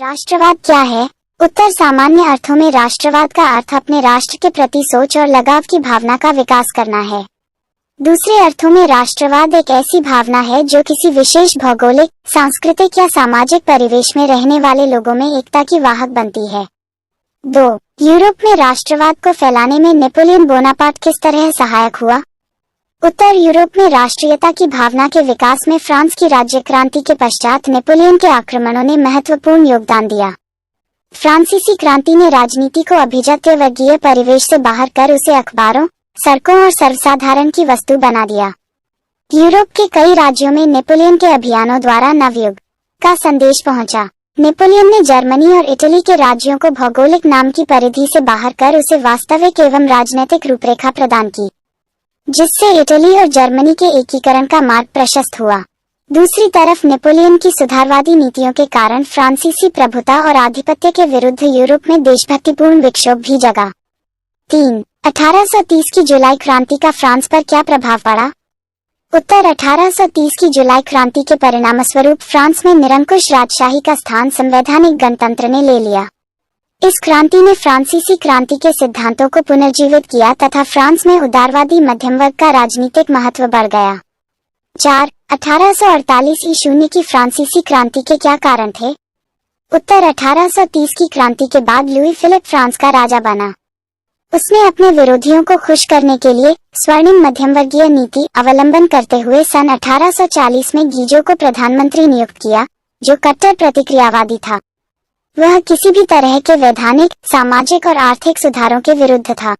राष्ट्रवाद क्या है? उत्तर, सामान्य अर्थों में राष्ट्रवाद का अर्थ अपने राष्ट्र के प्रति सोच और लगाव की भावना का विकास करना है। दूसरे अर्थों में राष्ट्रवाद एक ऐसी भावना है जो किसी विशेष भौगोलिक, सांस्कृतिक या सामाजिक परिवेश में रहने वाले लोगों में एकता की वाहक बनती है। 2. यूरोप में राष्ट्रवाद को फैलाने में नेपोलियन बोनापार्ट किस तरह सहायक हुआ? उत्तर, यूरोप में राष्ट्रीयता की भावना के विकास में फ्रांस की राज्य क्रांति के पश्चात नेपोलियन के आक्रमणों ने महत्वपूर्ण योगदान दिया। फ्रांसीसी क्रांति ने राजनीति को अभिजात्य वर्गीय परिवेश से बाहर कर उसे अखबारों, सड़कों और सर्वसाधारण की वस्तु बना दिया। यूरोप के कई राज्यों में नेपोलियन के अभियानों द्वारा नवयुग का संदेश पहुंचा। नेपोलियन ने जर्मनी और इटली के राज्यों को भौगोलिक नाम की परिधि से बाहर कर उसे वास्तविक एवं राजनीतिक रूपरेखा प्रदान की, जिससे इटली और जर्मनी के एकीकरण का मार्ग प्रशस्त हुआ। दूसरी तरफ नेपोलियन की सुधारवादी नीतियों के कारण फ्रांसीसी प्रभुता और आधिपत्य के विरुद्ध यूरोप में देशभक्तिपूर्ण विक्षोभ भी जगा। 3. 1830 की जुलाई क्रांति का फ्रांस पर क्या प्रभाव पड़ा? उत्तर, 1830 की जुलाई क्रांति के परिणामस्वरूप फ्रांस में निरंकुश राजशाही का स्थान संवैधानिक गणतंत्र ने ले लिया। इस क्रांति ने फ्रांसीसी क्रांति के सिद्धांतों को पुनर्जीवित किया तथा फ्रांस में उदारवादी मध्यम वर्ग का राजनीतिक महत्व बढ़ गया। 4. 1848 ईस्वी की फ्रांसीसी क्रांति के क्या कारण थे? उत्तर, 1830 की क्रांति के बाद लुई फिलिप फ्रांस का राजा बना। उसने अपने विरोधियों को खुश करने के लिए स्वर्णिम मध्यमवर्गीय नीति अवलंबन करते हुए सन 1840 में गीजो को प्रधानमंत्री नियुक्त किया, जो कट्टर प्रतिक्रियावादी था। वह किसी भी तरह के वैधानिक, सामाजिक और आर्थिक सुधारों के विरुद्ध था।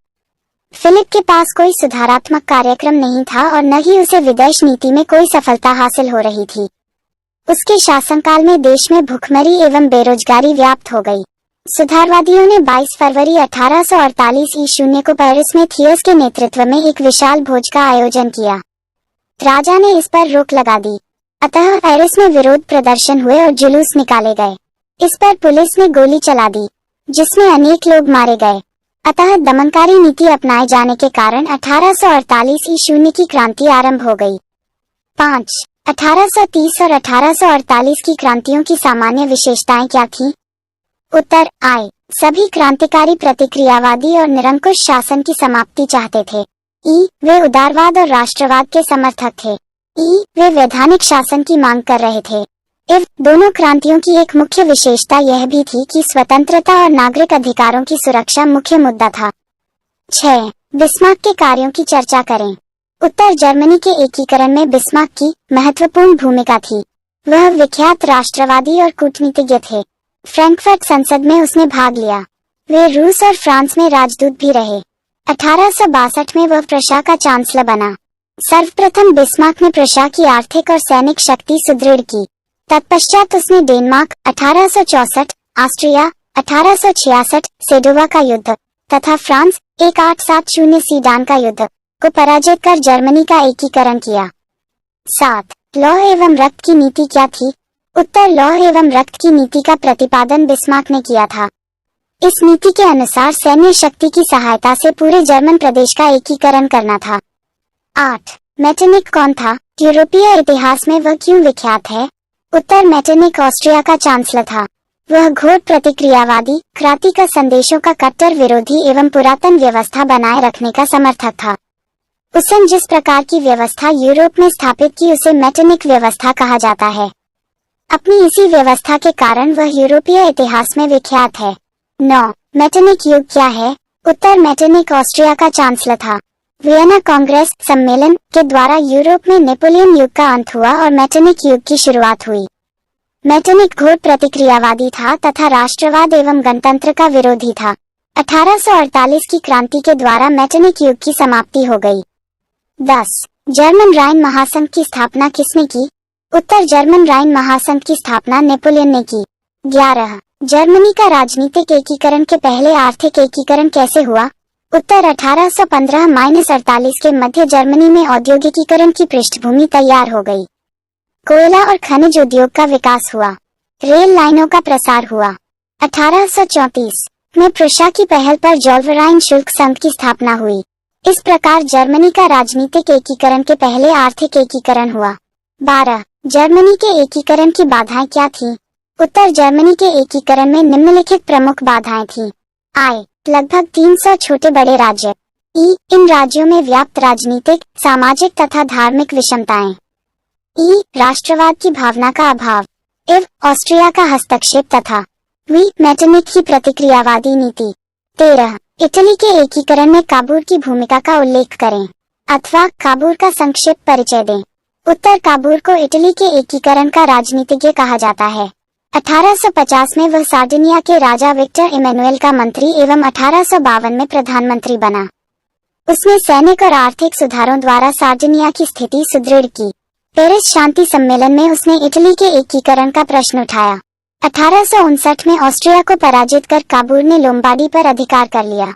फिलिप के पास कोई सुधारात्मक कार्यक्रम नहीं था और न ही उसे विदेश नीति में कोई सफलता हासिल हो रही थी। उसके शासनकाल में देश में भुखमरी एवं बेरोजगारी व्याप्त हो गई। सुधारवादियों ने 22 फरवरी 1848 ईस्वी को पेरिस में थियस के नेतृत्व में एक विशाल भोज का आयोजन किया। राजा ने इस पर रोक लगा दी, अतः पेरिस में विरोध प्रदर्शन हुए और जुलूस निकाले गए। इस पर पुलिस ने गोली चला दी, जिसमें अनेक लोग मारे गए। अतः दमनकारी नीति अपनाए जाने के कारण 1848 ईस्वी की क्रांति आरंभ हो गई। 5. 1830 और 1848 की क्रांतियों की सामान्य विशेषताएं क्या थीं? उत्तर, आय। सभी क्रांतिकारी प्रतिक्रियावादी और निरंकुश शासन की समाप्ति चाहते थे। ई, वे उदारवाद और राष्ट्रवाद के समर्थक थे। ई, वे वैधानिक शासन की मांग कर रहे थे। इव, दोनों क्रांतियों की एक मुख्य विशेषता यह भी थी कि स्वतंत्रता और नागरिक अधिकारों की सुरक्षा मुख्य मुद्दा था। 6. बिस्मार्क के कार्यों की चर्चा करें। उत्तर, जर्मनी के एकीकरण में बिस्मार्क की महत्वपूर्ण भूमिका थी। वह विख्यात राष्ट्रवादी और कूटनीतिज्ञ थे। फ्रैंकफर्ट संसद में उसने भाग लिया। वे रूस और फ्रांस में राजदूत भी रहे। 1862 में वह प्रशा का चांसलर बना। सर्वप्रथम बिस्मार्क ने प्रशा की आर्थिक और सैनिक शक्ति सुदृढ़ की। तत्पश्चात उसने डेनमार्क 1864, ऑस्ट्रिया 1866, सेडोवा का युद्ध तथा फ्रांस 1870 सीडान का युद्ध को पराजित कर जर्मनी का एकीकरण किया। 7. लौह एवं रक्त की नीति क्या थी? उत्तर, लौह एवं रक्त की नीति का प्रतिपादन बिस्मार्क ने किया था। इस नीति के अनुसार सैन्य शक्ति की सहायता से पूरे जर्मन प्रदेश का एकीकरण करना था। 8. मेटरनिख कौन था? यूरोपीय इतिहास में वह क्यों विख्यात है? उत्तर, मेटरनिख ऑस्ट्रिया का चांसलर था। वह घोर प्रतिक्रियावादी, क्रांति का संदेशों का कट्टर विरोधी एवं पुरातन व्यवस्था बनाए रखने का समर्थक था। उसने जिस प्रकार की व्यवस्था यूरोप में स्थापित की उसे मेटरनिख व्यवस्था कहा जाता है। अपनी इसी व्यवस्था के कारण वह यूरोपीय इतिहास में विख्यात है। 9. मेटरनिख युग क्या है? उत्तर, मेटरनिख ऑस्ट्रिया का चांसलर था। वियना कांग्रेस सम्मेलन के द्वारा यूरोप में नेपोलियन युग का अंत हुआ और मेटरनिख युग की शुरुआत हुई। मेटरनिख घोर प्रतिक्रियावादी था तथा राष्ट्रवाद एवं गणतंत्र का विरोधी था। 1848 की क्रांति के द्वारा मेटरनिख युग की समाप्ति हो गई। 10. जर्मन राइन महासंघ की स्थापना किसने की? उत्तर, जर्मन राइन महासंघ की स्थापना नेपोलियन ने की। 11. जर्मनी का राजनीतिक एकीकरण के पहले आर्थिक एकीकरण कैसे हुआ? उत्तर, 1815-48 के मध्य जर्मनी में औद्योगिकीकरण की पृष्ठभूमि तैयार हो गई। कोयला और खनिज उद्योग का विकास हुआ। रेल लाइनों का प्रसार हुआ। 1834 में प्रुशिया की पहल पर जोल्वराइन शुल्क संघ की स्थापना हुई। इस प्रकार जर्मनी का राजनीतिक एकीकरण के पहले आर्थिक एकीकरण हुआ। 12. जर्मनी के एकीकरण की बाधाएं क्या थीं? उत्तर जर्मनी के एकीकरण में निम्नलिखित प्रमुख बाधाएं थीं। I. लगभग 300 छोटे बड़े राज्य। E. इन राज्यों में व्याप्त राजनीतिक, सामाजिक तथा धार्मिक विषमताएं। E. राष्ट्रवाद की भावना का अभाव। F. ऑस्ट्रिया का हस्तक्षेप तथा V. मेटरनिख की प्रतिक्रियावादी नीति। 13. इटली के एकीकरण में काबूल की भूमिका का उल्लेख करें अथवा काबूल का संक्षिप्त परिचय दें। उत्तर काबूल को इटली के एकीकरण का राजनीतिज्ञ कहा जाता है। 1850 में वह सार्डिनिया के राजा विक्टर इमैनुएल का मंत्री एवं 1852 में प्रधानमंत्री बना। उसने सैनिक और आर्थिक सुधारों द्वारा सार्डिनिया की स्थिति सुदृढ़ की। पेरिस शांति सम्मेलन में उसने इटली के एकीकरण का प्रश्न उठाया। 1859 में ऑस्ट्रिया को पराजित कर काबूल ने लोम्बार्डी पर अधिकार कर लिया।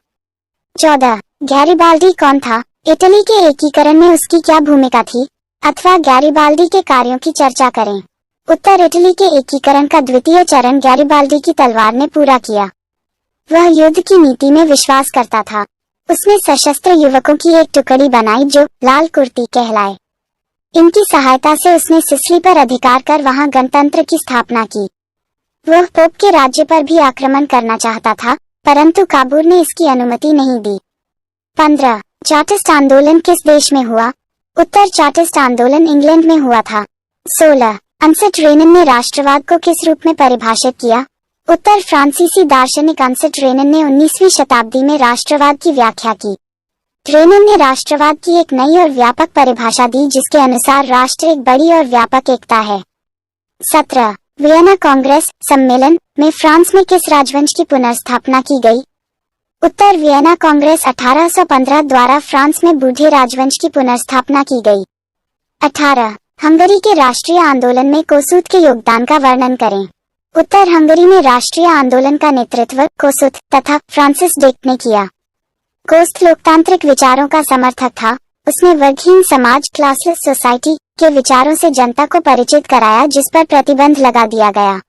14. गैरिबाल्डी कौन था? इटली के एकीकरण में उसकी क्या भूमिका थी अथवा गैरिबाल्डी के कार्यों की चर्चा करें। उत्तर इटली के एकीकरण का द्वितीय चरण गैरिबाल्डी की तलवार ने पूरा किया। वह युद्ध की नीति में विश्वास करता था। उसने सशस्त्र युवकों की एक टुकड़ी बनाई जो लाल कुर्ती कहलाए। इनकी सहायता से उसने सिसिली पर अधिकार कर वहां गणतंत्र की स्थापना की। वह पोप के राज्य पर भी आक्रमण करना चाहता था, परंतु काबूल ने इसकी अनुमति नहीं दी। 15. चार्टिस्ट आंदोलन किस देश में हुआ? उत्तर चार्टिस्ट आंदोलन इंग्लैंड में हुआ था। 16. अर्नस्ट रेनन ने राष्ट्रवाद को किस रूप में परिभाषित किया? उत्तर फ्रांसीसी दार्शनिक अर्नस्ट रेनन ने 19वीं शताब्दी में राष्ट्रवाद की व्याख्या की। रेनन ने राष्ट्रवाद की एक नई और व्यापक परिभाषा दी जिसके अनुसार राष्ट्र एक बड़ी और व्यापक एकता है। 17. वियना कांग्रेस सम्मेलन में फ्रांस में किस राजवंश की पुनर्स्थापना की गई? उत्तर वियना कांग्रेस 1815 द्वारा फ्रांस में बूढ़े राजवंश की पुनर्स्थापना की गई। 18. हंगरी के राष्ट्रीय आंदोलन में कोसुत के योगदान का वर्णन करें। उत्तर हंगरी में राष्ट्रीय आंदोलन का नेतृत्व कोसुत तथा फ्रांसिस ड्रेक ने किया। कोस्त लोकतांत्रिक विचारों का समर्थक था। उसने वर्गहीन समाज क्लासलेस सोसाइटी के विचारों से जनता को परिचित कराया जिस पर प्रतिबंध लगा दिया गया।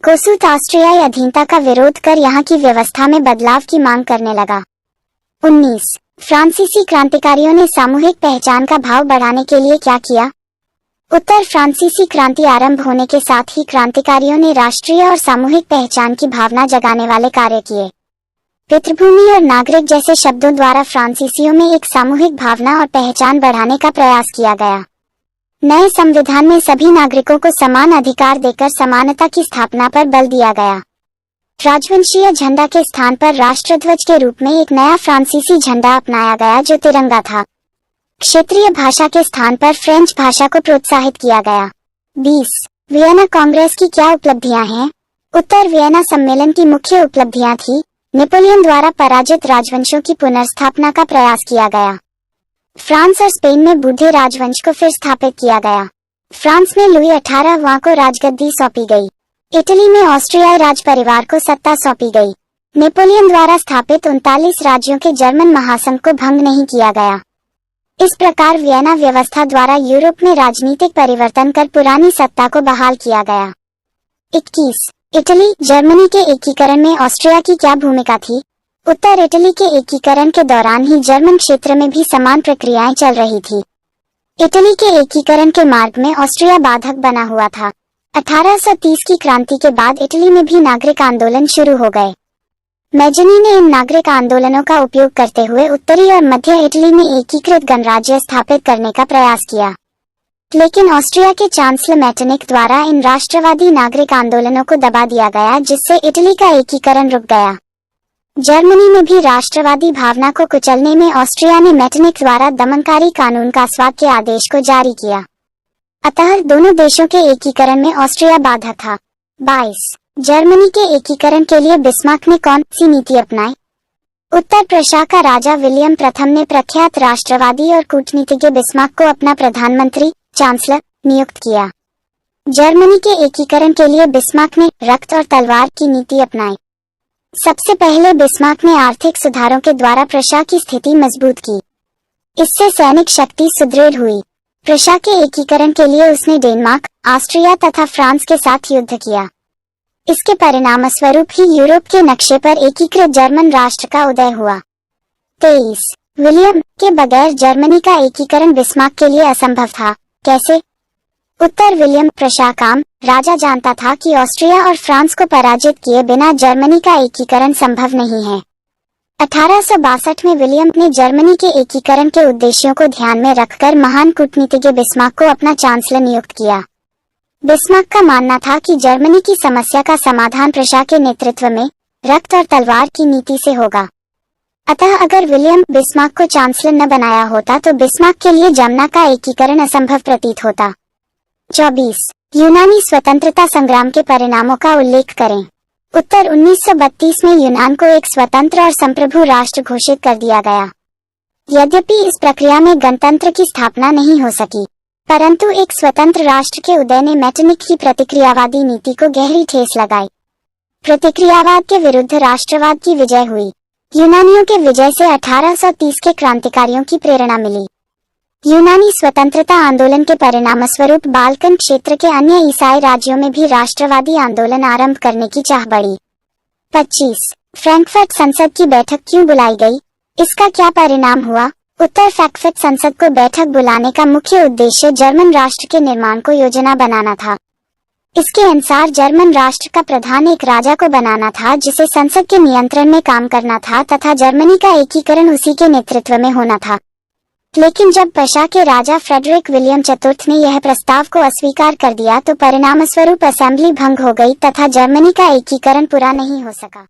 कोसुत ऑस्ट्रियाई अधीनता का विरोध कर यहाँ की व्यवस्था में बदलाव की मांग करने लगा। 19. फ्रांसीसी क्रांतिकारियों ने सामूहिक पहचान का भाव बढ़ाने के लिए क्या किया? उत्तर फ्रांसीसी क्रांति आरंभ होने के साथ ही क्रांतिकारियों ने राष्ट्रीय और सामूहिक पहचान की भावना जगाने वाले कार्य किए। पितृभूमि और नागरिक जैसे शब्दों द्वारा फ्रांसीसियों में एक सामूहिक भावना और पहचान बढ़ाने का प्रयास किया गया। नए संविधान में सभी नागरिकों को समान अधिकार देकर समानता की स्थापना पर बल दिया गया। राजवंशीय झंडा के स्थान पर राष्ट्रध्वज के रूप में एक नया फ्रांसीसी झंडा अपनाया गया जो तिरंगा था। क्षेत्रीय भाषा के स्थान पर फ्रेंच भाषा को प्रोत्साहित किया गया। 20. वियना कांग्रेस की क्या उपलब्धियां हैं? उत्तर वियना सम्मेलन की मुख्य उपलब्धियां थी नेपोलियन द्वारा पराजित राजवंशों की पुनर्स्थापना का प्रयास किया गया। फ्रांस और स्पेन में बूढ़े राजवंश को फिर स्थापित किया गया। फ्रांस में लुई 18वां को राजगद्दी सौंपी गई। इटली में ऑस्ट्रियाई राज परिवार को सत्ता सौंपी गई। नेपोलियन द्वारा स्थापित 39 राज्यों के जर्मन महासंघ को भंग नहीं किया गया। इस प्रकार वियना व्यवस्था द्वारा यूरोप में राजनीतिक परिवर्तन कर पुरानी सत्ता को बहाल किया गया। 21. इटली जर्मनी के एकीकरण में ऑस्ट्रिया की क्या भूमिका थी? उत्तर इटली के एकीकरण के दौरान ही जर्मन क्षेत्र में भी समान प्रक्रियाएं चल रही थी। इटली के एकीकरण के मार्ग में ऑस्ट्रिया बाधक बना हुआ था। 1830 की क्रांति के बाद इटली में भी नागरिक आंदोलन शुरू हो गए। मैजनी ने इन नागरिक आंदोलनों का उपयोग करते हुए उत्तरी और मध्य इटली में एकीकृत गणराज्य स्थापित करने का प्रयास किया, लेकिन ऑस्ट्रिया के चांसलर मेटरनिख द्वारा इन राष्ट्रवादी नागरिक आंदोलनों को दबा दिया गया जिससे इटली का एकीकरण रुक गया। जर्मनी में भी राष्ट्रवादी भावना को कुचलने में ऑस्ट्रिया ने मेटरनिख द्वारा दमनकारी कानून कासवाब के आदेश को जारी किया। अतः दोनों देशों के एकीकरण में ऑस्ट्रिया बाधक था। 22. जर्मनी के एकीकरण के लिए बिस्मार्क ने कौन सी नीति अपनाई? उत्तर प्रशा का राजा विलियम प्रथम ने प्रख्यात राष्ट्रवादी और कूटनीतिज्ञ बिस्मार्क को अपना प्रधानमंत्री चांसलर नियुक्त किया। जर्मनी के एकीकरण के लिए बिस्मार्क ने रक्त और तलवार की नीति अपनाई। सबसे पहले बिस्मार्क ने आर्थिक सुधारों के द्वारा प्रशा की स्थिति मजबूत की। इससे सैनिक शक्ति सुदृढ़ हुई। प्रशा के एकीकरण के लिए उसने डेनमार्क, ऑस्ट्रिया तथा फ्रांस के साथ युद्ध किया। इसके परिणामस्वरूप ही यूरोप के नक्शे पर एकीकृत जर्मन राष्ट्र का उदय हुआ। 23. विलियम के बगैर जर्मनी का एकीकरण बिस्मार्क के लिए असंभव था। कैसे? उत्तर विलियम प्रशा काम राजा जानता था कि ऑस्ट्रिया और फ्रांस को पराजित किए बिना जर्मनी का एकीकरण संभव नहीं है। 1862 में विलियम ने जर्मनी के एकीकरण के उद्देश्यों को ध्यान में रखकर महान कूटनीतिज्ञ बिस्मार्क को अपना चांसलर नियुक्त किया। बिस्मार्क का मानना था कि जर्मनी की समस्या का समाधान प्रशा के नेतृत्व में रक्त और तलवार की नीति से होगा। अतः अगर विलियम बिस्मार्क को चांसलर न बनाया होता तो बिस्मार्क के लिए जर्मनी का एकीकरण असंभव प्रतीत होता। 24. यूनानी स्वतंत्रता संग्राम के परिणामों का उल्लेख करें। उत्तर 1932 में यूनान को एक स्वतंत्र और संप्रभु राष्ट्र घोषित कर दिया गया। यद्यपि इस प्रक्रिया में गणतंत्र की स्थापना नहीं हो सकी, परंतु एक स्वतंत्र राष्ट्र के उदय ने मेटरनिख की प्रतिक्रियावादी नीति को गहरी ठेस लगाई। प्रतिक्रियावाद के विरुद्ध राष्ट्रवाद की विजय हुई। यूनानियों के विजय से 1830 के क्रांतिकारियों की प्रेरणा मिली। यूनानी स्वतंत्रता आंदोलन के परिणामस्वरूप बाल्कन क्षेत्र के अन्य ईसाई राज्यों में भी राष्ट्रवादी आंदोलन आरंभ करने की चाह बढ़ी। 25. फ्रैंकफर्ट संसद की बैठक क्यों बुलाई गई? इसका क्या परिणाम हुआ? उत्तर फ्रैंकफर्ट संसद को बैठक बुलाने का मुख्य उद्देश्य जर्मन राष्ट्र के निर्माण को योजना बनाना था। इसके अनुसार जर्मन राष्ट्र का प्रधान एक राजा को बनाना था जिसे संसद के नियंत्रण में काम करना था तथा जर्मनी का एकीकरण उसी के नेतृत्व में होना था। लेकिन जब प्रशा के राजा फ्रेडरिक विलियम चतुर्थ ने यह प्रस्ताव को अस्वीकार कर दिया तो परिणामस्वरूप असेंबली भंग हो गई तथा जर्मनी का एकीकरण पूरा नहीं हो सका।